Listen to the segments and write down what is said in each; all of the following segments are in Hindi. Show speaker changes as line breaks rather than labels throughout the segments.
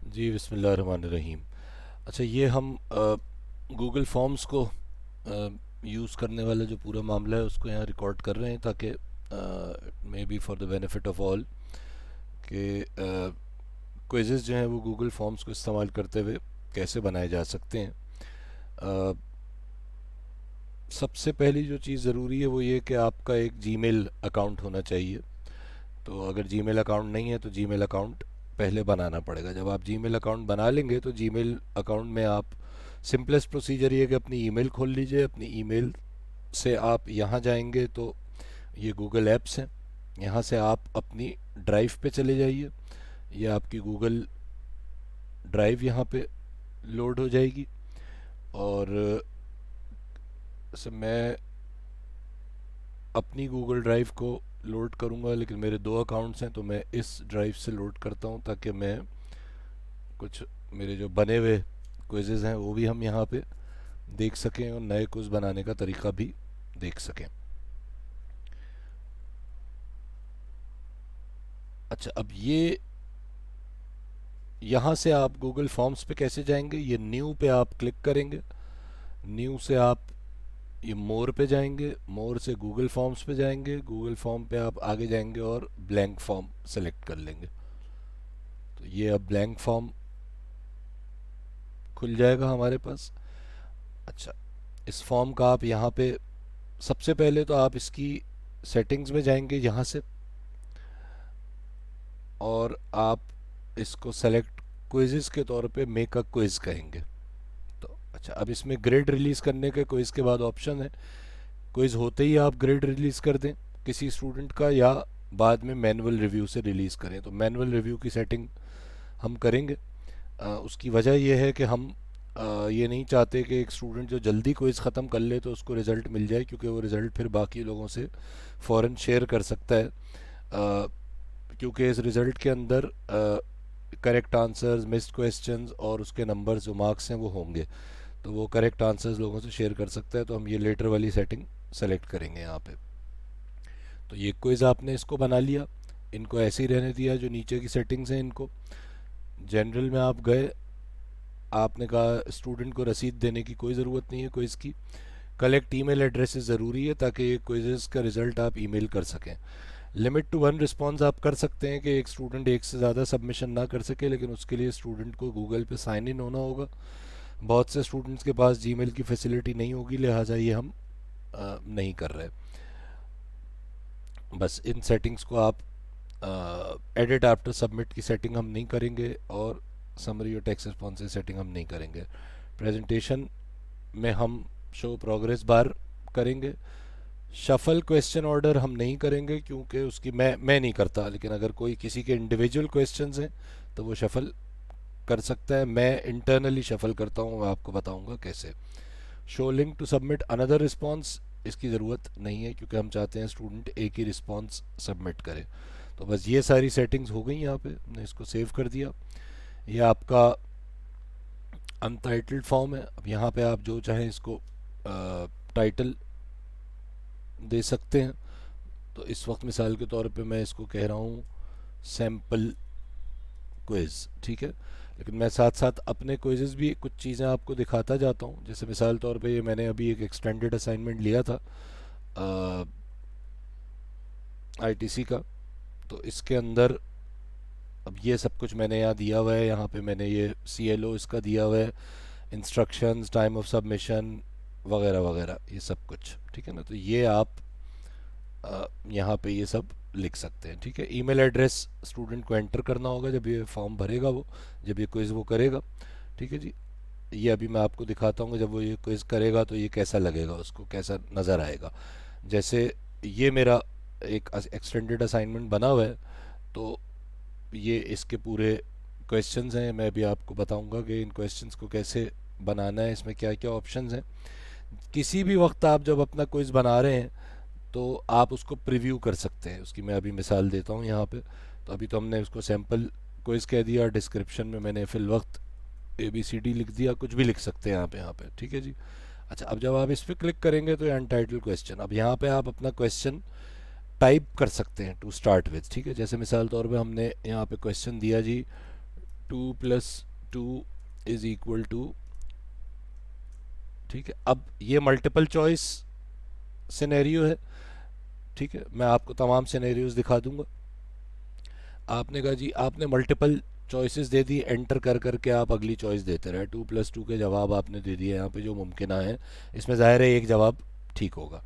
जी बिस्मिल्लाहिर्रहमानिर्रहीम। अच्छा, ये हम गूगल फॉर्म्स को यूज़ करने वाला जो पूरा मामला है उसको यहाँ रिकॉर्ड कर रहे हैं ताकि may be for the benefit of all के क्विज़ेस जो हैं वो गूगल फॉर्म्स को इस्तेमाल करते हुए कैसे बनाए जा सकते हैं। अ, सबसे पहली जो चीज़ ज़रूरी है वो ये कि आपका एक जीमेल अकाउंट होना चाहिए। तो अगर जीमेल अकाउंट नहीं है तो जीमेल अकाउंट पहले बनाना पड़ेगा। जब आप जीमेल अकाउंट बना लेंगे तो जीमेल अकाउंट में आप सिंपलेस्ट प्रोसीजर ये है कि अपनी ईमेल खोल लीजिए। अपनी ईमेल से आप यहाँ जाएंगे तो ये गूगल एप्स हैं। यहाँ से आप अपनी ड्राइव पे चले जाइए। ये आपकी गूगल ड्राइव यहाँ पे लोड हो जाएगी। और मैं अपनी गूगल ड्राइव को लोड करूँगा, लेकिन मेरे दो अकाउंट्स हैं तो मैं इस ड्राइव से लोड करता हूँ ताकि मैं कुछ मेरे जो बने हुए क्विज़ेज़ हैं वो भी हम यहाँ पे देख सकें और नए क्विज़ बनाने का तरीका भी देख सकें। अच्छा, अब ये यहाँ से आप गूगल फॉर्म्स पे कैसे जाएंगे? ये न्यू पे आप क्लिक करेंगे। न्यू से आप ये मोर पे जाएंगे। मोर से गूगल फॉर्म्स पे जाएंगे। गूगल फॉर्म पे आप आगे जाएंगे और ब्लैंक फॉर्म सेलेक्ट कर लेंगे। तो ये अब ब्लैंक फॉर्म खुल जाएगा हमारे पास। अच्छा, इस फॉर्म का आप यहाँ पे सबसे पहले तो आप इसकी सेटिंग्स में जाएंगे यहाँ से, और आप इसको सेलेक्ट क्विज़ेस के तौर पे मेक अ क्विज़ कहेंगे। तो अच्छा, अब इसमें ग्रेड रिलीज़ करने के क्विज़ के बाद ऑप्शन है। क्विज़ होते ही आप ग्रेड रिलीज़ कर दें किसी स्टूडेंट का, या बाद में मैनुअल रिव्यू से रिलीज़ करें। तो मैनुअल रिव्यू की सेटिंग हम करेंगे। उसकी वजह यह है कि हम ये नहीं चाहते कि एक स्टूडेंट जो जल्दी क्विज़ ख़त्म कर ले तो उसको रिज़ल्ट मिल जाए, क्योंकि वो रिज़ल्ट फिर बाकी लोगों से फ़ौरन शेयर कर सकता है। क्योंकि इस रिज़ल्ट के अंदर करेक्ट आंसर्स, मिस्ड क्वेश्चंस और उसके नंबर्स जो मार्क्स हैं वो होंगे। तो वो करेक्ट आंसर्स लोगों से शेयर कर सकता है। तो हम ये लेटर वाली सेटिंग सेलेक्ट करेंगे यहाँ पे। तो ये क्विज़ आपने इसको बना लिया। इनको ऐसे ही रहने दिया। जो नीचे की सेटिंग्स हैं इनको जनरल में आप गए। आपने कहा स्टूडेंट को रसीद देने की कोई ज़रूरत नहीं है क्विज़ की। कलेक्ट ईमेल एड्रेसेस ज़रूरी है ताकि ये क्विज़ेस का रिज़ल्ट आप ईमेल कर सकें। लिमिट टू वन रिस्पॉन्स आप कर सकते हैं कि एक स्टूडेंट एक से ज़्यादा सबमिशन ना कर सके, लेकिन उसके लिए स्टूडेंट को गूगल पे साइन इन होना होगा। बहुत से स्टूडेंट्स के पास जीमेल की फैसिलिटी नहीं होगी, लिहाजा ये हम नहीं कर रहे। बस इन सेटिंग्स को आप एडिट आफ्टर सबमिट की सेटिंग हम नहीं करेंगे, और समरी और टेक्स्ट रिस्पॉन्स सेटिंग हम नहीं करेंगे। प्रेजेंटेशन में हम शो प्रोग्रेस बार करेंगे। शफल क्वेश्चन ऑर्डर हम नहीं करेंगे क्योंकि उसकी मैं नहीं करता, लेकिन अगर कोई किसी के इंडिविजुअल क्वेश्चंस हैं तो वो शफल कर सकता है। मैं इंटरनली शफल करता हूँ, मैं आपको बताऊंगा कैसे। Show link to submit another response, इसकी ज़रूरत नहीं है क्योंकि हम चाहते हैं स्टूडेंट एक ही रिस्पॉन्स सबमिट करे। तो बस ये सारी सेटिंग्स हो गई। यहाँ पे हमने इसको सेव कर दिया। ये आपका अनटाइटल्ड फॉर्म है। अब यहाँ पे आप जो चाहें इसको टाइटल दे सकते हैं। तो इस वक्त मिसाल के तौर पे मैं इसको कह रहा हूँ सैम्पल क्विज़, ठीक है। लेकिन मैं साथ साथ अपने क्विज़ेस भी कुछ चीज़ें आपको दिखाता जाता हूँ। जैसे मिसाल तौर पे ये मैंने अभी एक एक्सटेंडेड असाइनमेंट लिया था आईटीसी का। तो इसके अंदर अब ये सब कुछ मैंने यहाँ दिया हुआ है। यहाँ पे मैंने ये CLO इसका दिया हुआ है, इंस्ट्रक्शंस, टाइम ऑफ सबमिशन वगैरह वगैरह, ये सब कुछ, ठीक है ना। तो ये आप यहाँ पे ये सब लिख सकते हैं, ठीक है। ईमेल एड्रेस स्टूडेंट को एंटर करना होगा जब ये फॉर्म भरेगा, वो जब ये क्विज़ वो करेगा, ठीक है जी। ये अभी मैं आपको दिखाता हूँ जब वो ये क्विज़ करेगा तो ये कैसा लगेगा, उसको कैसा नज़र आएगा। जैसे ये मेरा एक एक्सटेंडेड असाइनमेंट बना हुआ है, तो ये इसके पूरे क्वेश्चंस हैं। मैं भी आपको बताऊंगा कि इन क्वेश्चंस को कैसे बनाना है, इसमें क्या क्या ऑप्शंस हैं। किसी भी वक्त आप जब अपना क्विज़ बना रहे हैं तो आप उसको प्रीव्यू कर सकते हैं। उसकी मैं अभी मिसाल देता हूँ यहाँ पे। तो अभी तो हमने उसको सैम्पल क्विज़ कह दिया, डिस्क्रिप्शन में मैंने फिल वक्त ABCD लिख दिया, कुछ भी लिख सकते हैं आप यहाँ पे, ठीक है जी। अच्छा, अब जब आप इस पर क्लिक करेंगे तो ये अनटाइटल क्वेश्चन, अब यहाँ पे आप अपना क्वेश्चन टाइप कर सकते हैं टू स्टार्ट विथ, ठीक है। जैसे मिसाल तौर पे हमने यहाँ पे क्वेश्चन दिया जी, 2 + 2 इज इक्वल टू, ठीक है। अब ये मल्टीपल चॉइस सिनेरियो है, ठीक है। मैं आपको तमाम सिनेरियोज दिखा दूंगा। आपने कहा जी, आपने मल्टीपल चॉइसेस दे दी, एंटर कर करके आप अगली चॉइस देते रहे। 2 + 2 के जवाब आपने दे दिए यहाँ पे जो मुमकिन है। इसमें ज़ाहिर है एक जवाब ठीक होगा।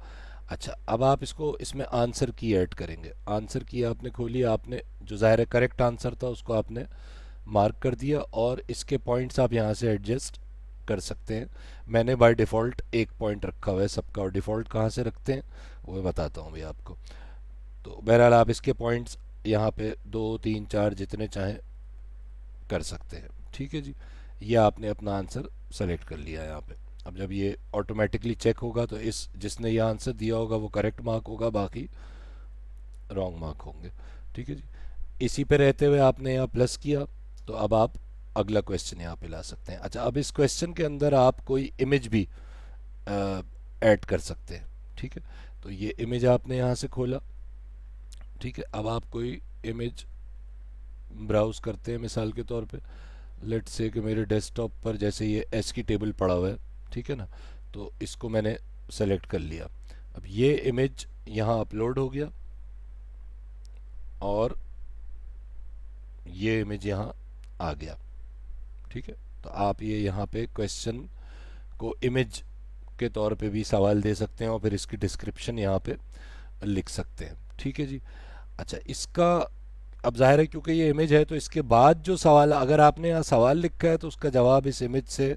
अच्छा, अब आप इसको इसमें आंसर की ऐड करेंगे। आंसर की आपने खोली, आपने जो ज़ाहिर है करेक्ट आंसर था उसको आपने मार्क कर दिया, और इसके पॉइंट्स आप यहाँ से एडजस्ट कर सकते हैं। मैंने बाय डिफ़ॉल्ट एक पॉइंट रखा हुआ है सबका, और डिफ़ॉल्ट कहाँ से रखते हैं वो मैं बताता हूँ भैया आपको। तो बहरहाल आप इसके पॉइंट्स यहाँ पे 2 3 4 जितने चाहें कर सकते हैं, ठीक है जी। ये आपने अपना आंसर सेलेक्ट कर लिया है यहाँ पे। अब जब ये ऑटोमेटिकली चेक होगा तो इस जिसने ये आंसर दिया होगा वो करेक्ट मार्क होगा, बाकी रॉन्ग मार्क होंगे, ठीक है जी। इसी पे रहते हुए आपने यहाँ प्लस किया, तो अब आप अगला क्वेश्चन यहाँ पे ला सकते हैं। अच्छा, अब इस क्वेश्चन के अंदर आप कोई इमेज भी ऐड कर सकते हैं, ठीक है। तो ये इमेज आपने यहाँ से खोला, ठीक है। अब आप कोई इमेज ब्राउज करते हैं, मिसाल के तौर पे लेट्स से कि मेरे डेस्कटॉप पर जैसे ये एस की टेबल पड़ा हुआ है, ठीक है ना। तो इसको मैंने सेलेक्ट कर लिया। अब ये इमेज यहाँ अपलोड हो गया, और ये इमेज यहाँ आ गया, ठीक है। तो आप ये यहाँ पे क्वेश्चन को इमेज के तौर पे भी सवाल दे सकते हैं, और फिर इसकी डिस्क्रिप्शन यहाँ पे लिख सकते हैं, ठीक है जी। अच्छा, इसका अब जाहिर है क्योंकि ये इमेज है तो इसके बाद जो सवाल, अगर आपने यहाँ सवाल लिखा है तो उसका जवाब इस इमेज से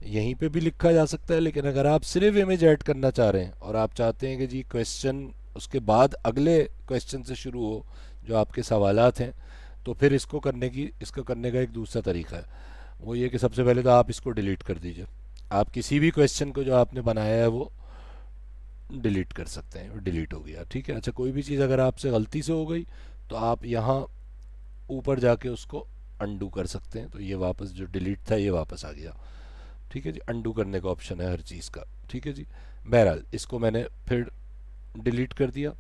यहीं पे भी लिखा जा सकता है। लेकिन अगर आप सिर्फ इमेज ऐड करना चाह रहे हैं और आप चाहते हैं कि जी क्वेश्चन उसके बाद अगले क्वेश्चन से शुरू हो जो आपके सवालात हैं, तो फिर इसको करने का एक दूसरा तरीका है। वो ये कि सबसे पहले तो आप इसको डिलीट कर दीजिए। आप किसी भी क्वेश्चन को जो आपने बनाया है वो डिलीट कर सकते हैं, डिलीट हो गया, ठीक है। अच्छा, कोई भी चीज़ अगर आपसे गलती से हो गई तो आप यहाँ ऊपर जाके उसको अंडू कर सकते हैं, तो ये वापस जो डिलीट था ये वापस आ गया, ठीक है जी। अंडू करने का ऑप्शन है हर चीज़ का, ठीक है जी। बहरहाल इसको मैंने फिर डिलीट कर दिया।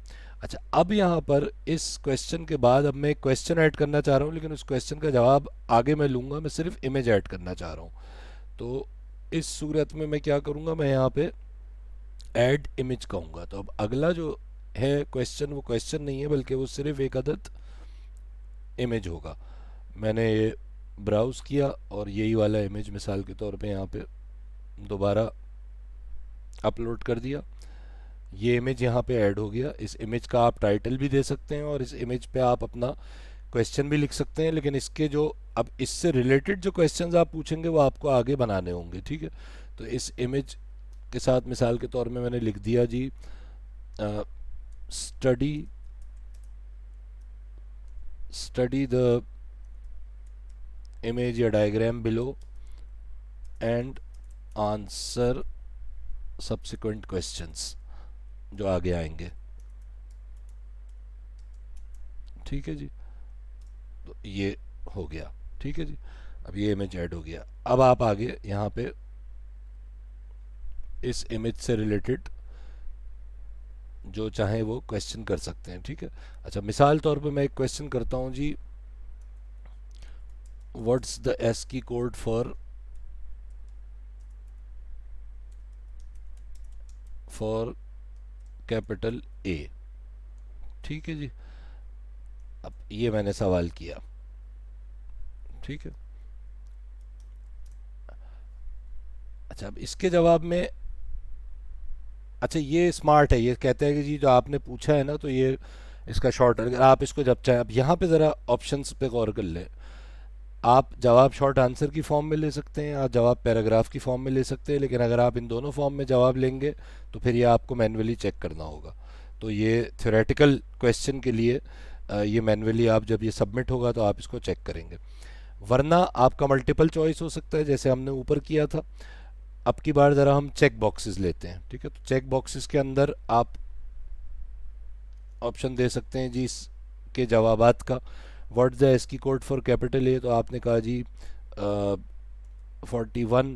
अच्छा, अब यहाँ पर इस क्वेश्चन के बाद अब मैं एक क्वेश्चन ऐड करना चाह रहा हूँ, लेकिन उस क्वेश्चन का जवाब आगे मैं लूँगा, मैं सिर्फ इमेज ऐड करना चाह रहा हूँ। तो इस सूरत में मैं क्या करूँगा, मैं यहाँ पे ऐड इमेज कहूँगा। तो अब अगला जो है क्वेश्चन वो क्वेश्चन नहीं है, बल्कि वो सिर्फ एक अदद इमेज होगा। मैंने ये ब्राउज़ किया और यही वाला इमेज मिसाल के तौर पे यहाँ पे दोबारा अपलोड कर दिया। ये इमेज यहाँ पे ऐड हो गया। इस इमेज का आप टाइटल भी दे सकते हैं और इस इमेज पे आप अपना क्वेश्चन भी लिख सकते हैं, लेकिन इसके जो अब इससे रिलेटेड जो क्वेश्चंस आप पूछेंगे वो आपको आगे बनाने होंगे, ठीक है। तो इस इमेज के साथ मिसाल के तौर में मैंने लिख दिया जी स्टडी स्टडी द इमेज या diagram below and answer subsequent questions जो आगे आएंगे, ठीक है जी। तो ये हो गया, ठीक है जी। अब ये इमेज ऐड हो गया। अब आप आगे यहाँ पे इस इमेज से रिलेटेड जो चाहे वो क्वेश्चन कर सकते हैं, ठीक है। अच्छा, मिसाल तौर पे मैं एक क्वेश्चन करता हूँ जी, व्हाट्स द एस की कोड फॉर कैपिटल ए, ठीक है जी। अब ये मैंने सवाल किया, ठीक है। अच्छा, अब इसके जवाब में, अच्छा ये स्मार्ट है, ये कहते हैं कि जी जो आपने पूछा है ना तो ये इसका शॉर्ट, अगर आप इसको जब चाहें, अब यहाँ पे ज़रा ऑप्शंस पे गौर कर लें। आप जवाब शॉर्ट आंसर की फॉर्म में ले सकते हैं, आप जवाब पैराग्राफ की फॉर्म में ले सकते हैं, लेकिन अगर आप इन दोनों फॉर्म में जवाब लेंगे तो फिर ये आपको मैन्युअली चेक करना होगा। तो ये थ्योरेटिकल क्वेश्चन के लिए ये मैन्युअली आप जब ये सबमिट होगा तो आप इसको चेक करेंगे। वरना आपका मल्टीपल चॉइस हो सकता है जैसे हमने ऊपर किया था। अब की बार ज़रा हम चेक बॉक्सेस लेते हैं, ठीक है। तो चेक बॉक्सेस के अंदर आप ऑप्शन दे सकते हैं जी इसके जवाबात का। व्हाट द एस की कोड फॉर कैपिटल ए, तो आपने कहा जी 41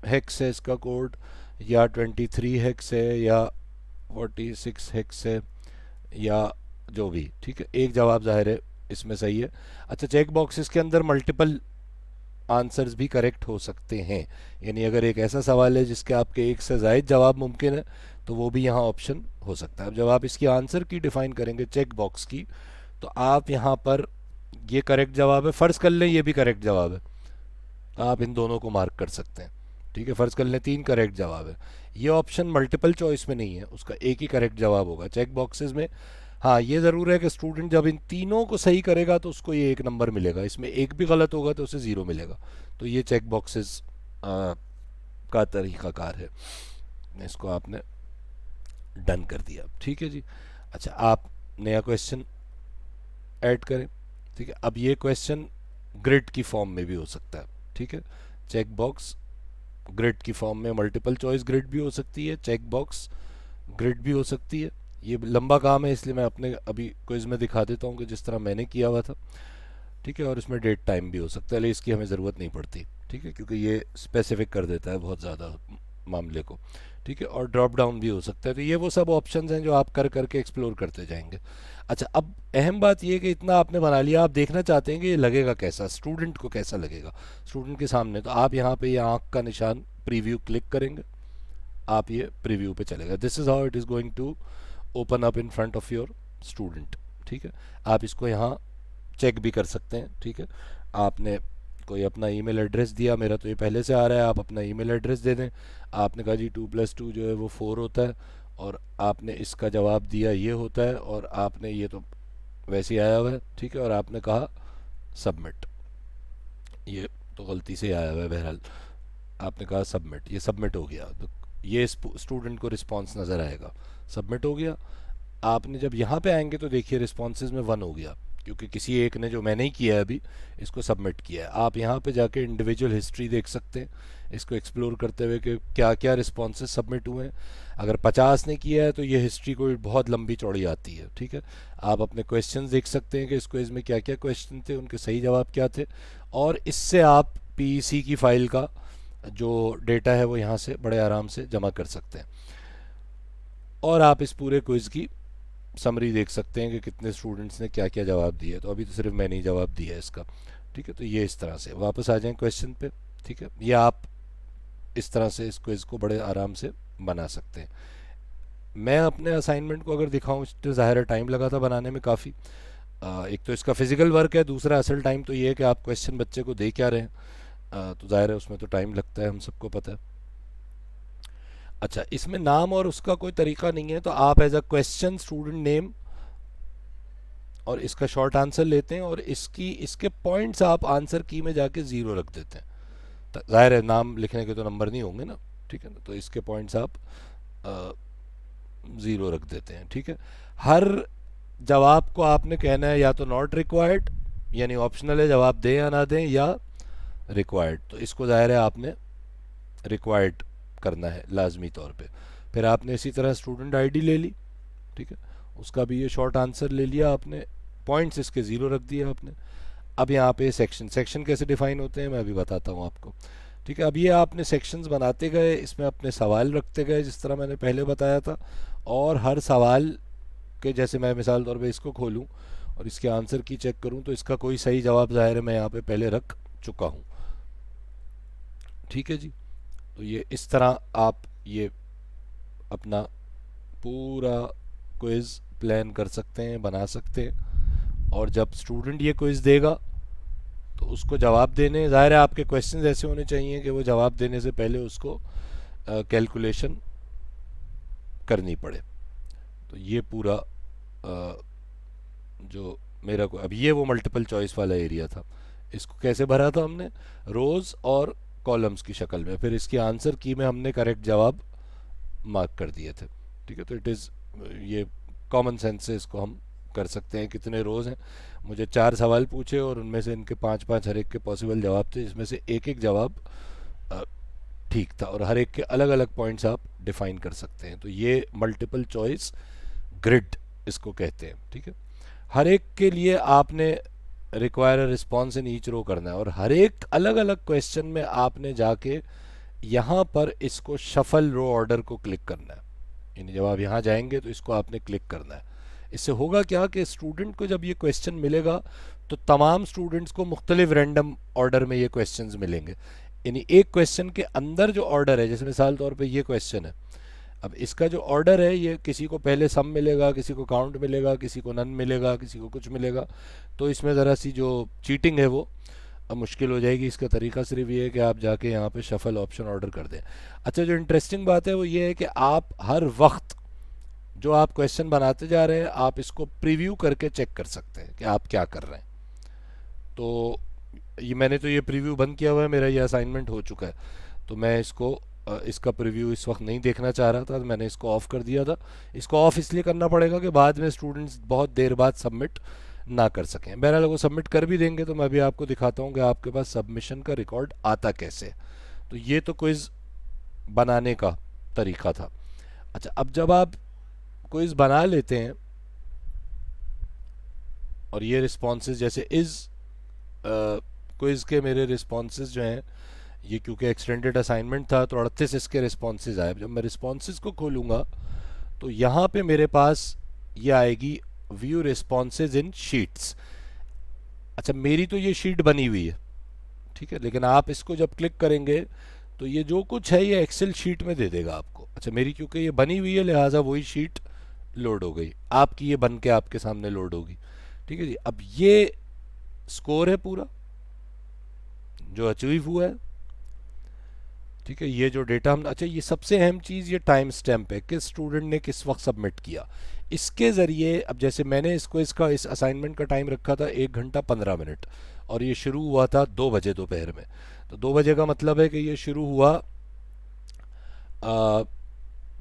हेक्स है इसका कोड, या 23 हेक्स है, या 46 हेक्स है, या जो भी, ठीक है। एक जवाब जाहिर है इसमें सही है। अच्छा, चेक बॉक्सेस के अंदर मल्टीपल आंसर्स भी करेक्ट हो सकते हैं, यानी अगर एक ऐसा सवाल है जिसके आपके एक से ज़ायद जवाब मुमकिन है तो वो भी यहाँ ऑप्शन हो सकता है। अब जब आप इसकी आंसर की डिफाइन करेंगे चेक बॉक्स की, तो आप यहाँ पर ये करेक्ट जवाब है, फ़र्ज़ कर लें ये भी करेक्ट जवाब है, आप इन दोनों को मार्क कर सकते हैं। ठीक है, फ़र्ज़ कर लें 3 करेक्ट जवाब है, ये ऑप्शन मल्टीपल चॉइस में नहीं है, उसका एक ही करेक्ट जवाब होगा चेक बॉक्सेस में। हाँ, ये ज़रूर है कि स्टूडेंट जब इन तीनों को सही करेगा तो उसको ये एक नंबर मिलेगा, इसमें एक भी गलत होगा तो उसे ज़ीरो मिलेगा। तो ये चेक बॉक्सेस का तरीक़ाकार है। इसको आपने डन कर दिया, ठीक है जी। अच्छा, आप नया क्वेश्चन ऐड करें। ठीक है, अब ये क्वेश्चन ग्रिड की फॉर्म में भी हो सकता है। ठीक है, चेक बॉक्स ग्रिड की फॉर्म में, मल्टीपल चॉइस ग्रिड भी हो सकती है, चेक बॉक्स ग्रिड भी हो सकती है। ये लंबा काम है इसलिए मैं अपने अभी क्विज में दिखा देता हूँ कि जिस तरह मैंने किया हुआ था। ठीक है, और इसमें डेट टाइम भी हो सकता है, लेकिन इसकी हमें ज़रूरत नहीं पड़ती। ठीक है, क्योंकि ये स्पेसिफिक कर देता है बहुत ज़्यादा मामले को। ठीक है, और ड्रॉप डाउन भी हो सकता है। तो ये वो सब ऑप्शंस हैं जो आप कर करके एक्सप्लोर करते जाएंगे। अच्छा, अब अहम बात ये है कि इतना आपने बना लिया, आप देखना चाहते हैं कि ये लगेगा कैसा, स्टूडेंट को कैसा लगेगा स्टूडेंट के सामने। तो आप यहाँ पे ये आँख का निशान प्रीव्यू क्लिक करेंगे, आप ये प्रीव्यू पे चलेगा। This is how it is going to open up in front of your student. ठीक है, आप इसको यहाँ चेक भी कर सकते हैं। ठीक है, आपने कोई अपना ईमेल एड्रेस दिया, मेरा तो ये पहले से आ रहा है, आप अपना ईमेल एड्रेस दे दें। आपने कहा जी 2+2 जो है वो 4 होता है, और आपने इसका जवाब दिया ये होता है, और आपने ये तो वैसे ही आया हुआ है। ठीक है, और आपने कहा सबमिट, ये तो गलती से आया हुआ है, बहरहाल आपने कहा सबमिट, ये सबमिट हो गया। तो ये स्टूडेंट को रिस्पॉन्स नज़र आएगा, सबमिट हो गया। आपने जब यहाँ पे आएंगे तो देखिए रिस्पॉन्सेज में 1 हो गया, क्योंकि किसी एक ने, जो मैंने ही किया है अभी, इसको सबमिट किया है। आप यहाँ पे जाके इंडिविजुअल हिस्ट्री देख सकते हैं, इसको एक्सप्लोर करते हुए कि क्या क्या रिस्पॉन्सेज सबमिट हुए हैं। अगर 50 ने किया है तो ये हिस्ट्री कोई बहुत लंबी चौड़ी आती है। ठीक है, आप अपने क्वेश्चन देख सकते हैं कि इस क्विज में क्या क्या क्वेश्चन थे, उनके सही जवाब क्या थे, और इससे आप पीईसी की फ़ाइल का जो डेटा है वो यहाँ से बड़े आराम से जमा कर सकते हैं। और आप इस पूरे क्विज़ की समरी देख सकते हैं कि कितने स्टूडेंट्स ने क्या क्या जवाब दिए। तो अभी तो सिर्फ मैंने ही जवाब दिया है इसका। ठीक है, तो ये इस तरह से वापस आ जाएं क्वेश्चन पे। ठीक है, ये आप इस तरह से इस क्विज़ को बड़े आराम से बना सकते हैं। मैं अपने असाइनमेंट को अगर दिखाऊं तो ज़ाहिर है टाइम लगा था बनाने में काफ़ी। एक तो इसका फिजिकल वर्क है, दूसरा असल टाइम तो ये है कि आप क्वेश्चन बच्चे को दे क्या रहे हैं। तो ज़ाहिर है उसमें तो टाइम लगता है, हम सबको पता है। अच्छा, इसमें नाम और उसका कोई तरीका नहीं है, तो आप as a question student name और इसका शॉर्ट आंसर लेते हैं, और इसके पॉइंट्स आप आंसर की में जाके ज़ीरो रख देते हैं। जाहिर है नाम लिखने के तो नंबर नहीं होंगे ना। ठीक है ना, तो इसके पॉइंट्स आप ज़ीरो रख देते हैं। ठीक है, हर जवाब को आपने कहना है या तो नॉट रिक्वायर्ड, यानी ऑप्शनल है, जवाब दें या ना दें, या रिक्वायर्ड। तो इसको ज़ाहिर है आपने रिक्वायर्ड करना है लाजमी तौर पे। फिर आपने इसी तरह स्टूडेंट आईडी ले ली। ठीक है, उसका भी ये शॉर्ट आंसर ले लिया आपने, पॉइंट्स इसके ज़ीरो रख दिए आपने। अब यहाँ पे सेक्शन कैसे डिफाइन होते हैं मैं अभी बताता हूँ आपको। ठीक है, अब ये आपने सेक्शंस बनाते गए, इसमें अपने सवाल रखते गए जिस तरह मैंने पहले बताया था, और हर सवाल के, जैसे मैं मिसाल तौर पे इसको खोलूँ और इसके आंसर की चेक करूँ तो इसका कोई सही जवाब ज़ाहिर है मैं यहाँ पे पहले रख चुका हूँ। ठीक है जी, तो ये इस तरह आप ये अपना पूरा क्विज़ प्लान कर सकते हैं, बना सकते हैं। और जब स्टूडेंट ये क्विज़ देगा तो उसको जवाब देने, ज़ाहिर है आपके क्वेश्चंस ऐसे होने चाहिए कि वो जवाब देने से पहले उसको कैलकुलेशन करनी पड़े। तो ये पूरा जो मेरा को, अब ये वो मल्टीपल चॉइस वाला एरिया था, इसको कैसे भरा था हमने, रोज़ और कॉलम्स की शक्ल में, फिर इसकी आंसर की में हमने करेक्ट जवाब मार्क कर दिए थे। ठीक है, तो इट इज़, ये कॉमन सेंस से इसको हम कर सकते हैं। कितने रोज़ हैं, मुझे 4 सवाल पूछे और उनमें से इनके 5-5 हर एक के पॉसिबल जवाब थे, इसमें से एक एक जवाब ठीक था, और हर एक के अलग अलग पॉइंट्स आप डिफाइन कर सकते हैं। तो ये मल्टीपल चॉइस ग्रिड इसको कहते हैं। ठीक है, हर एक के लिए आपने require response in each row करना है, और हर एक अलग अलग क्वेश्चन में आपने जाके यहाँ पर इसको शफल रो ऑर्डर को क्लिक करना है। यानी जब आप यहाँ जाएंगे तो इसको आपने क्लिक करना है। इससे होगा क्या कि स्टूडेंट को जब ये क्वेश्चन मिलेगा तो तमाम स्टूडेंट्स को मुख्तलिफ रैंडम ऑर्डर में ये क्वेश्चंस मिलेंगे। यानी एक क्वेश्चन के अंदर जो ऑर्डर है, जैसे मिसाल तौर पे ये क्वेश्चन है, अब इसका जो ऑर्डर है ये किसी को पहले सम मिलेगा, किसी को काउंट मिलेगा, किसी को नन मिलेगा, किसी को कुछ मिलेगा। तो इसमें ज़रा सी जो चीटिंग है वो अब मुश्किल हो जाएगी। इसका तरीका सिर्फ ये है कि आप जाके यहाँ पे शफल ऑप्शन ऑर्डर कर दें। अच्छा, जो इंटरेस्टिंग बात है वो ये है कि आप हर वक्त जो आप क्वेश्चन बनाते जा रहे हैं आप इसको प्रीव्यू करके चेक कर सकते हैं कि आप क्या कर रहे हैं। तो ये मैंने तो ये प्रीव्यू बंद किया हुआ है, मेरा ये असाइनमेंट हो चुका है, तो मैं इसको इसका प्रीव्यू इस वक्त नहीं देखना चाह रहा था, तो मैंने इसको ऑफ़ कर दिया था। इसको ऑफ़ इसलिए करना पड़ेगा कि बाद में स्टूडेंट्स बहुत देर बाद सबमिट ना कर सकें। बहरहाल वो सबमिट कर भी देंगे तो मैं भी आपको दिखाता हूँ कि आपके पास सबमिशन का रिकॉर्ड आता कैसे। तो ये तो क्विज़ बनाने का तरीका था। अच्छा, अब जब आप क्विज़ बना लेते हैं और ये रिस्पॉन्सेज जैसे इस क्विज़ के मेरे रिस्पॉन्सेज जो हैं, ये क्योंकि एक्सटेंडेड असाइनमेंट था तो 38 इसके रिस्पॉन्सेज आए। जब मैं रिस्पॉन्सेज को खोलूँगा तो यहाँ पे मेरे पास ये आएगी व्यू रिस्पॉन्सेज इन शीट्स। अच्छा, मेरी तो ये शीट बनी हुई है, ठीक है, लेकिन आप इसको जब क्लिक करेंगे तो ये जो कुछ है ये एक्सेल शीट में दे देगा आपको। अच्छा, मेरी क्योंकि ये बनी हुई है लिहाजा वही शीट लोड हो गई, आपकी ये बन के आपके सामने लोड होगी। ठीक है जी, अब ये स्कोर है पूरा जो अचीव हुआ है। ठीक है, ये जो डेटा हम, अच्छा ये सबसे अहम चीज़ ये टाइम स्टैम्प है, किस स्टूडेंट ने किस वक्त सबमिट किया। इसके ज़रिए अब जैसे मैंने इसको इस असाइनमेंट का टाइम रखा था 1 घंटा 15 मिनट और ये शुरू हुआ था 2 बजे दोपहर में। तो 2 बजे का मतलब है कि ये शुरू हुआ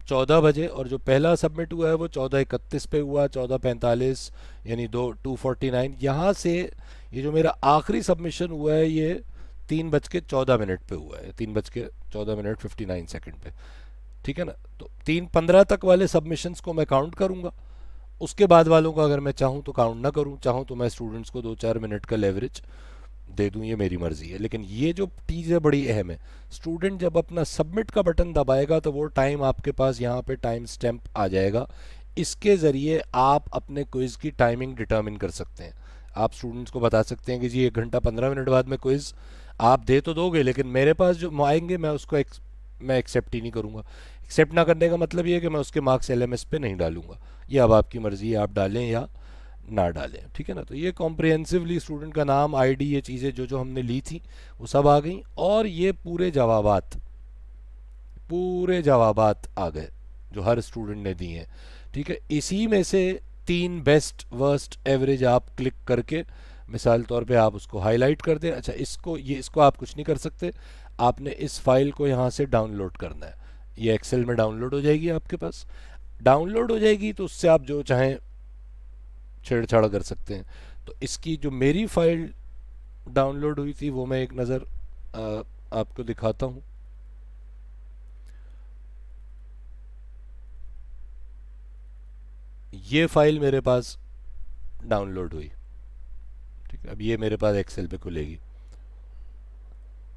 14 बजे और जो पहला सबमिट हुआ है वो 14:31 पे हुआ, 14:45 यानी 2:49। यहाँ से ये जो मेरा आखिरी सबमिशन हुआ है ये 3:14 पे हुआ है, 3:14 59 पे। ठीक है ना, तो 3:15 तक वाले सबमिशंस को मैं काउंट करूँगा, उसके बाद वालों का अगर मैं चाहूँ तो काउंट ना करूँ, चाहूँ तो मैं स्टूडेंट्स को 2-4 मिनट का लेवरेज दे दूँ, ये मेरी मर्ज़ी है। लेकिन ये जो चीज़ है बड़ी अहम है, स्टूडेंट जब अपना सबमिट का बटन दबाएगा तो वो टाइम आपके पास यहाँ पे टाइम स्टैम्प आ जाएगा। इसके ज़रिए आप अपने क्विज़ की टाइमिंग डिटर्मिन कर सकते हैं। आप स्टूडेंट्स को बता सकते हैं कि जी 1 घंटा 15 मिनट बाद में क्विज़ आप दे तो दोगे लेकिन मेरे पास जो आएंगे मैं उसको मैं एक्सेप्ट ही नहीं करूँगा। एक्सेप्ट ना करने का मतलब ये है कि मैं उसके मार्क्स एलएमएस पे नहीं डालूंगा। ये अब आपकी मर्ज़ी है, आप डालें या ना डालें। ठीक है ना, तो ये कॉम्प्रिहेंसिवली स्टूडेंट का नाम, आईडी, ये चीज़ें जो जो हमने ली थी वो सब आ गई और ये पूरे जवाबात आ गए जो हर स्टूडेंट ने दिए हैं। ठीक है, इसी में से 3 बेस्ट वर्स्ट एवरेज आप क्लिक करके मिसाल तौर पे आप उसको हाईलाइट कर दें। अच्छा, इसको आप कुछ नहीं कर सकते, आपने इस फाइल को यहाँ से डाउनलोड करना है। ये एक्सेल में डाउनलोड हो जाएगी, आपके पास डाउनलोड हो जाएगी तो उससे आप जो चाहें छेड़छाड़ कर सकते हैं। तो इसकी जो मेरी फाइल डाउनलोड हुई थी वो मैं एक नज़र आपको दिखाता हूँ। ये फाइल मेरे पास डाउनलोड हुई। ठीक है, अब ये मेरे पास एक्सेल पे खुलेगी।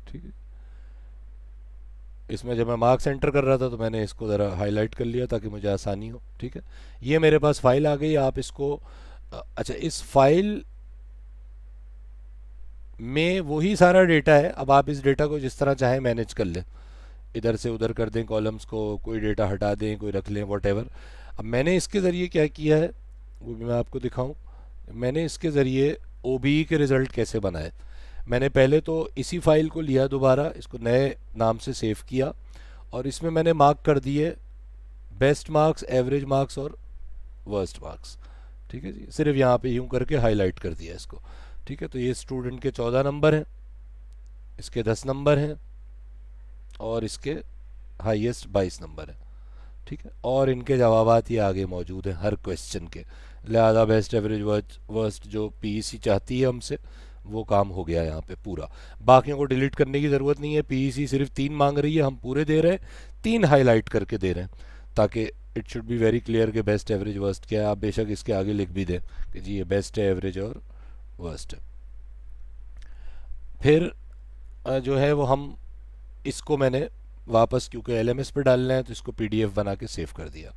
ठीक है, इसमें जब मैं मार्क्स एंटर कर रहा था तो मैंने इसको ज़रा हाईलाइट कर लिया ताकि मुझे आसानी हो। ठीक है, ये मेरे पास फाइल आ गई। आप इसको अच्छा, इस फाइल में वही सारा डेटा है। अब आप इस डेटा को जिस तरह चाहें मैनेज कर लें, इधर से उधर कर दें कॉलम्स को, कोई डेटा हटा दें, कोई रख लें, वॉटेवर। अब मैंने इसके ज़रिए क्या किया है वो भी मैं आपको दिखाऊं। मैंने इसके ज़रिए ओबीई के रिज़ल्ट कैसे बनाए। मैंने पहले तो इसी फाइल को लिया, दोबारा इसको नए नाम से सेव किया और इसमें मैंने मार्क कर दिए बेस्ट मार्क्स, एवरेज मार्क्स और वर्स्ट मार्क्स। ठीक है जी, सिर्फ यहाँ पे यूँ करके हाईलाइट कर दिया इसको। ठीक है, तो ये स्टूडेंट के 14 नंबर हैं, इसके 10 नंबर हैं और इसके हाईएस्ट 22 नंबर हैं। ठीक है, और इनके जवाबात ये आगे मौजूद हैं हर क्वेश्चन के। लिहाजा बेस्ट एवरेज वर्स्ट जो पीईसी चाहती है हमसे वो काम हो गया यहाँ पे पूरा। बाकियों को डिलीट करने की ज़रूरत नहीं है, पीईसी सिर्फ 3 मांग रही है, हम पूरे दे रहे हैं, 3 हाईलाइट करके दे रहे हैं ताकि it should be very clear कि बेस्ट एवरेज वर्स्ट क्या है। आप बेशक इसके आगे लिख भी दें कि जी ये बेस्ट है, एवरेज और वर्स्ट है। फिर जो है वो हम इसको मैंने वापस क्योंकि एलएमएस पे डालना है तो इसको पीडीएफ बना के सेव कर दिया।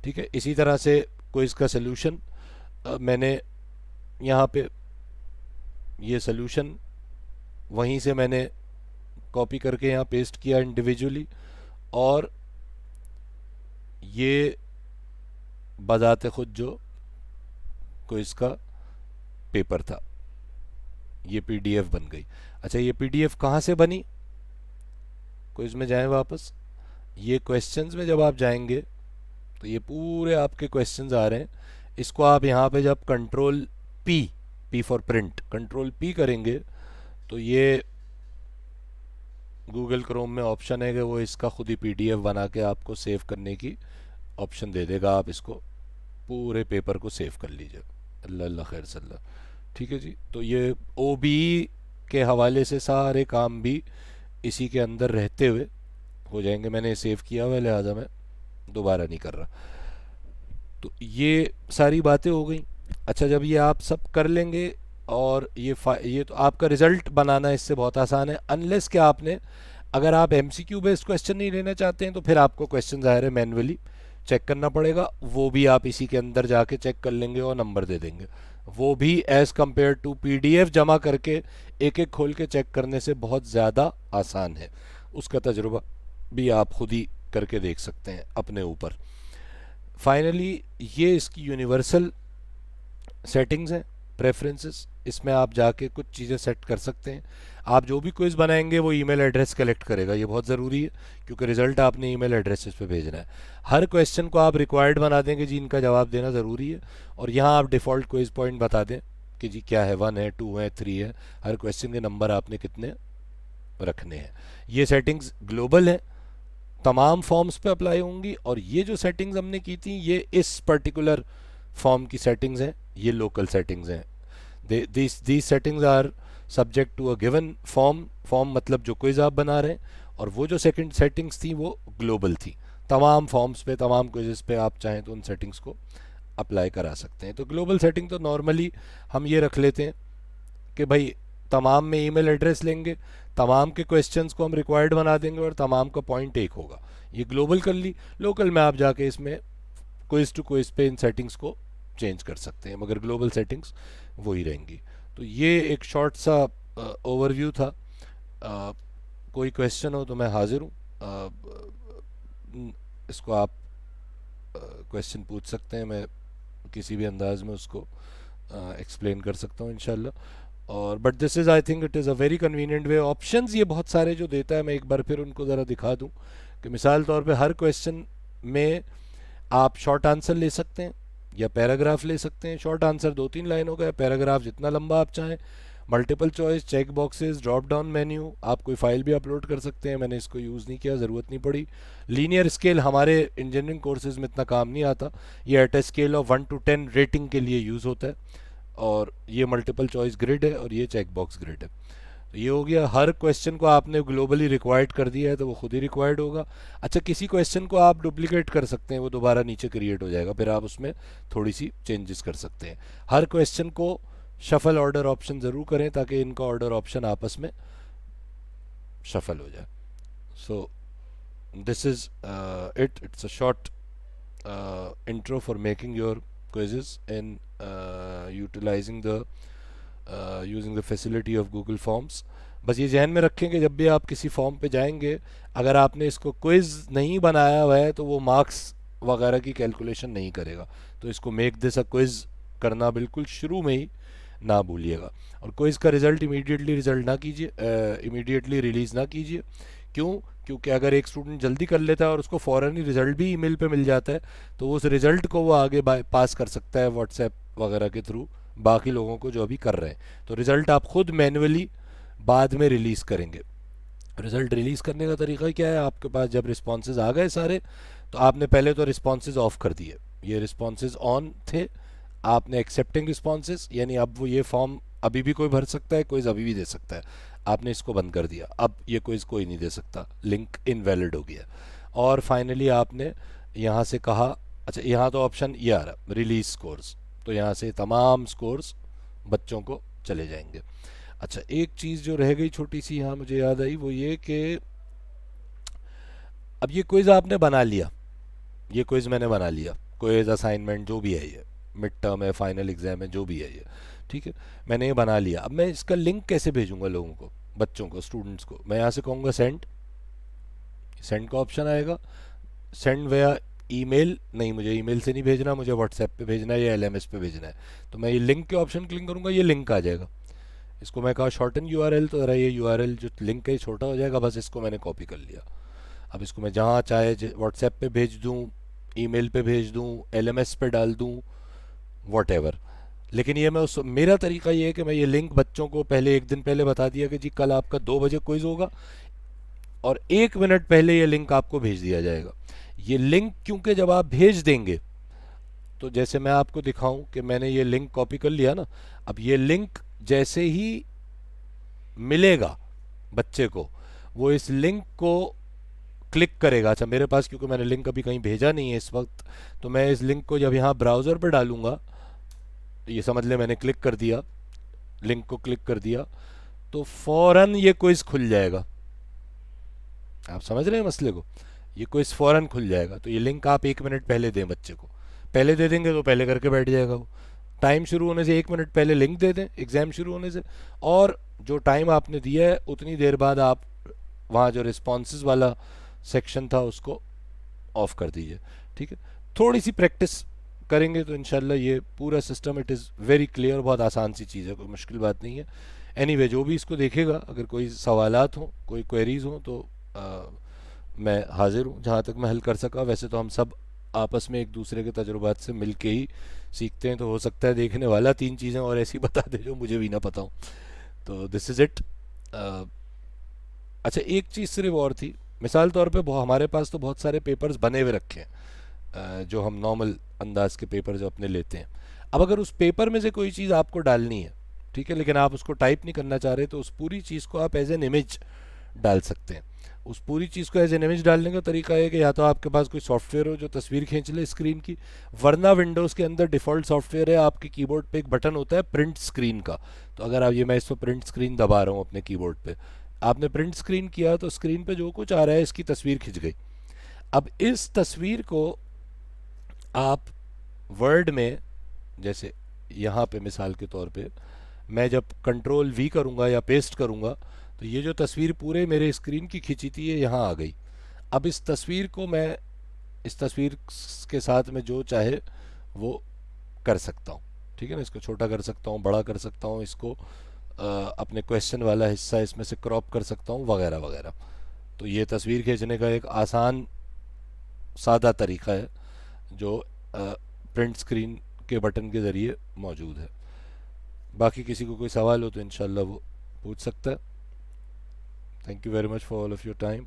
ठीक है, इसी तरह से क्विज़ का सलूशन मैंने यहाँ पे ये सोल्यूशन वहीं से मैंने कॉपी करके यहाँ पेस्ट किया इंडिविजुअली, और ये बजाते खुद जो क्विज का पेपर था, ये पीडीएफ बन गई। अच्छा, ये पीडीएफ कहाँ से बनी? क्विज में जाएं वापस, ये क्वेश्चंस में जब आप जाएंगे तो ये पूरे आपके क्वेश्चंस आ रहे हैं। इसको आप यहाँ पे जब control P, P for print, control P करेंगे तो ये गूगल क्रोम में ऑप्शन है कि वो इसका खुद ही पीडीएफ बना के आपको सेव करने की ऑप्शन दे देगा। आप इसको पूरे पेपर को सेव कर लीजिए। अल्लाह अल्लाह खैर सल्ला। ठीक है जी, तो ये ओबीई के हवाले से सारे काम भी इसी के अंदर रहते हुए हो जाएंगे। मैंने सेव किया हुआ है, लिहाजा मैं दोबारा नहीं कर रहा। तो ये सारी बातें हो गई। अच्छा, जब ये आप सब कर लेंगे और ये तो आपका रिजल्ट बनाना इससे बहुत आसान है, अनलेस कि आपने, अगर आप एमसीक्यू बेस्ड क्वेश्चन नहीं लेना चाहते हैं तो फिर आपको क्वेश्चन ज़ाहिर है मैनुअली चेक करना पड़ेगा। वो भी आप इसी के अंदर जाके चेक कर लेंगे और नंबर दे देंगे। वो भी एज़ कम्पेयर टू पीडीएफ जमा करके एक एक खोल के चेक करने से बहुत ज़्यादा आसान है। उसका तजुर्बा भी आप खुद ही करके देख सकते हैं अपने ऊपर। फाइनली ये इसकी यूनिवर्सल सेटिंग्स हैं, प्रेफरेंसेस। इसमें आप जाके कुछ चीज़ें सेट कर सकते हैं। आप जो भी क्विज़ बनाएंगे वो ईमेल एड्रेस कलेक्ट करेगा, ये बहुत ज़रूरी है क्योंकि रिजल्ट आपने ईमेल एड्रेसेस पे भेजना है। हर क्वेश्चन को आप रिक्वायर्ड बना देंगे जी, इनका जवाब देना ज़रूरी है। और यहाँ आप डिफ़ॉल्ट क्विज़ पॉइंट बता दें कि जी क्या है, 1 है, 2 है, 3 है। हर क्वेश्चन के नंबर आपने कितने रखने हैं। ये सेटिंग्स ग्लोबल हैं, तमाम फॉर्म्स पे अप्लाई होंगी। और ये जो सेटिंग्स हमने की थी ये इस पर्टिकुलर फॉर्म की सेटिंग्स हैं, ये लोकल सेटिंग्स हैं। these settings are subject to a given form मतलब जो क्विज आप बना रहे हैं, और वो जो सेकंड सेटिंग्स थी वो ग्लोबल थी। तमाम फॉर्म्स पे, तमाम क्विजेस पे आप चाहें तो उन सेटिंग्स को अप्लाई करा सकते हैं। तो ग्लोबल सेटिंग तो नॉर्मली हम ये रख लेते हैं कि भाई तमाम में ईमेल एड्रेस लेंगे, तमाम के क्वेश्चंस को हम रिक्वायर्ड बना देंगे और तमाम का पॉइंट एक होगा। ये ग्लोबल कर ली। लोकल में आप जाके इसमें क्विज टू क्विज पे इन सेटिंग्स को चेंज कर सकते हैं, मगर ग्लोबल सेटिंग्स वही रहेंगी। तो ये एक शॉर्ट सा ओवरव्यू था। कोई क्वेश्चन हो तो मैं हाजिर हूँ। इसको आप क्वेश्चन पूछ सकते हैं, मैं किसी भी अंदाज में उसको एक्सप्लेन कर सकता हूँ इंशाल्लाह। और but this is, I think it is a very convenient way. Options ये बहुत सारे जो देता है, मैं एक बार फिर उनको ज़रा दिखा दूँ कि मिसाल तौर पे हर क्वेश्चन में आप शॉर्ट आंसर ले सकते हैं या पैराग्राफ ले सकते हैं। शॉर्ट आंसर 2-3 लाइनों का है, पैराग्राफ जितना लंबा आप चाहें। Multiple choice, check boxes, drop down menu, आप कोई फाइल भी अपलोड कर सकते हैं। मैंने इसको यूज़ नहीं किया, ज़रूरत नहीं पड़ी। लीनियर स्केल हमारे इंजीनियरिंग कोर्सेज में इतना काम नहीं आता, ये at a scale of 1 to 10 rating के लिए यूज़ होता है। और ये मल्टीपल चॉइस ग्रिड है और ये चेक बॉक्स ग्रिड है। तो ये हो गया, हर क्वेश्चन को आपने ग्लोबली रिक्वायर्ड कर दिया है तो वो खुद ही रिक्वायर्ड होगा। अच्छा, किसी क्वेश्चन को आप डुप्लीकेट कर सकते हैं, वो दोबारा नीचे क्रिएट हो जाएगा, फिर आप उसमें थोड़ी सी चेंजेस कर सकते हैं। हर क्वेश्चन को शफल ऑर्डर ऑप्शन ज़रूर करें ताकि इनका ऑर्डर ऑप्शन आपस में शफल हो जाए। So this is it's a short intro for making your quizzes in utilizing the using the facility of Google Forms। बस ये जहन में रखें कि जब भी आप किसी फॉर्म पे जाएंगे, अगर आपने इसको क्विज़ नहीं बनाया हुआ है तो वो मार्क्स वगैरह की कैलकुलेशन नहीं करेगा। तो इसको मेक दिस अ क्विज़ करना बिल्कुल शुरू में ही ना भूलिएगा। और क्विज़ का रिज़ल्ट इमीडिएटली रिज़ल्ट ना कीजिए, इमीडिएटली रिलीज़ ना कीजिए। क्यों? क्योंकि अगर एक स्टूडेंट जल्दी कर लेता है और उसको फ़ौरन ही रिज़ल्ट भी ईमेल पे मिल जाता है तो उस रिज़ल्ट को वो आगे पास कर सकता है व्हाट्सएप वगैरह के थ्रू बाकी लोगों को जो अभी कर रहे हैं। तो रिज़ल्ट आप खुद मैन्युअली बाद में रिलीज़ करेंगे। रिज़ल्ट रिलीज़ करने का तरीका क्या है? आपके पास जब रिस्पॉन्सेज आ गए सारे, तो आपने पहले तो रिस्पॉन्सेज ऑफ कर दिए। ये रिस्पॉन्सेज ऑन थे, आपने एक्सेप्टिंग रिस्पॉन्सेज, यानी अब वो ये फॉर्म अभी भी कोई भर सकता है, कोई अभी भी दे सकता है, आपने इसको बंद कर दिया। अब ये क्विज़ कोई नहीं दे सकता, लिंक इनवैलिड हो गया। और फाइनली आपने यहाँ से कहा, अच्छा यहाँ तो ऑप्शन ये आ रहा रिलीज स्कोर्स, तो यहाँ से तमाम स्कोर्स बच्चों को चले जाएंगे। अच्छा, एक चीज़ जो रह गई छोटी सी यहाँ मुझे याद आई, वो ये कि अब ये क्विज़ आपने बना लिया, ये क्विज़ मैंने बना लिया, क्विज़ असाइनमेंट जो भी है ये, मिड टर्म है, फाइनल एग्जाम है, जो भी है ये, ठीक है। मैंने ये बना लिया, अब मैं इसका लिंक कैसे भेजूंगा लोगों को, बच्चों को, स्टूडेंट्स को? मैं यहाँ से कहूँगा सेंड, सेंड का ऑप्शन आएगा। सेंड वेया ईमेल, नहीं मुझे ईमेल से नहीं भेजना, मुझे व्हाट्सएप पे भेजना है या एलएमएस पे भेजना है। तो मैं ये लिंक के ऑप्शन क्लिक करूँगा, ये लिंक आ जाएगा। इसको मैं कहा शॉर्टन यूआरएल, तो ज़रा ये यूआरएल जो लिंक है ये छोटा हो जाएगा, बस इसको मैंने कॉपी कर लिया। अब इसको मैं जहाँ चाहे व्हाट्सएप पे भेज दूँ, ईमेल पे भेज दूँ, एलएमएस पे डाल दूँ, वॉट। लेकिन ये मैं उस मेरा तरीका ये है कि मैं ये लिंक बच्चों को पहले एक दिन पहले बता दिया कि जी कल आपका 2 बजे क्विज होगा, और 1 मिनट पहले ये लिंक आपको भेज दिया जाएगा। ये लिंक क्योंकि जब आप भेज देंगे, तो जैसे मैं आपको दिखाऊं कि मैंने ये लिंक कॉपी कर लिया ना, अब ये लिंक जैसे ही मिलेगा बच्चे को, वो इस लिंक को क्लिक करेगा। अच्छा मेरे पास क्योंकि मैंने लिंक अभी कहीं भेजा नहीं है इस वक्त, तो मैं इस लिंक को जब यहाँ ब्राउज़र पर डालूंगा, तो ये समझ ले मैंने क्लिक कर दिया, लिंक को क्लिक कर दिया, तो फौरन ये क्विज खुल जाएगा। आप समझ रहे हैं मसले को? ये क्विज फौरन खुल जाएगा। तो ये लिंक आप 1 मिनट पहले दें बच्चे को, पहले दे देंगे तो पहले करके बैठ जाएगा वो। टाइम शुरू होने से 1 मिनट पहले लिंक दे दें एग्ज़ाम शुरू होने से, और जो टाइम आपने दिया है उतनी देर बाद आप वहाँ जो रिस्पॉन्सेज वाला सेक्शन था उसको ऑफ कर दीजिए, ठीक है। थोड़ी सी प्रैक्टिस करेंगे तो इंशाल्लाह ये पूरा system, it is very clear, बहुत आसान सी चीज़ है, कोई मुश्किल बात नहीं है। एनीवे जो भी इसको देखेगा, अगर कोई सवालात हों, कोई क्वेरीज हों, तो मैं हाजिर हूँ जहाँ तक मैं हल कर सका। वैसे तो हम सब आपस में एक दूसरे के तजुर्बात से मिल के ही सीखते हैं, तो हो सकता है देखने वाला 3 चीज़ें और ऐसी बता दे जो मुझे भी ना पता हो। तो दिस इज़ इट। अच्छा एक चीज़ सिर्फ और थी, मिसाल तौर पे हमारे पास तो बहुत सारे पेपर्स बने हुए रखे हैं, जो हम नॉर्मल अंदाज के पेपर जो अपने लेते हैं। अब अगर उस पेपर में से कोई चीज़ आपको डालनी है, ठीक है, लेकिन आप उसको टाइप नहीं करना चाह रहे, तो उस पूरी चीज़ को आप एज एन इमेज डाल सकते हैं। उस पूरी चीज़ को एज एन इमेज डालने का तरीका है कि या तो आपके पास कोई सॉफ्टवेयर हो जो तस्वीर खींच ले स्क्रीन की, वरना विंडोज़ के अंदर डिफ़ॉल्ट सॉफ्टवेयर है, आपके कीबोर्ड पे एक बटन होता है प्रिंट स्क्रीन का। तो अगर आप, ये मैं इस पर प्रिंट स्क्रीन दबा रहा हूँ अपने कीबोर्ड पे, आपने प्रिंट स्क्रीन किया तो स्क्रीन पे जो कुछ आ रहा है इसकी तस्वीर खिंच गई। अब इस तस्वीर को आप वर्ड में, जैसे यहाँ पे मिसाल के तौर पे मैं जब कंट्रोल वी करूँगा या पेस्ट करूँगा, तो ये जो तस्वीर पूरे मेरे स्क्रीन की खिंची थी ये यहाँ आ गई। अब इस तस्वीर को मैं, इस तस्वीर के साथ में जो चाहे वो कर सकता हूँ, ठीक है ना। इसको छोटा कर सकता हूँ, बड़ा कर सकता हूँ, इसको अपने क्वेश्चन वाला हिस्सा इसमें से क्रॉप कर सकता हूँ, वगैरह वगैरह। तो ये तस्वीर खींचने का एक आसान सादा तरीका है जो प्रिंट स्क्रीन के बटन के ज़रिए मौजूद है। बाकी किसी को कोई सवाल हो तो इंशाल्लाह वो पूछ सकता है। Thank you very much for all of your time.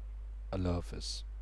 Allah हाफिज़।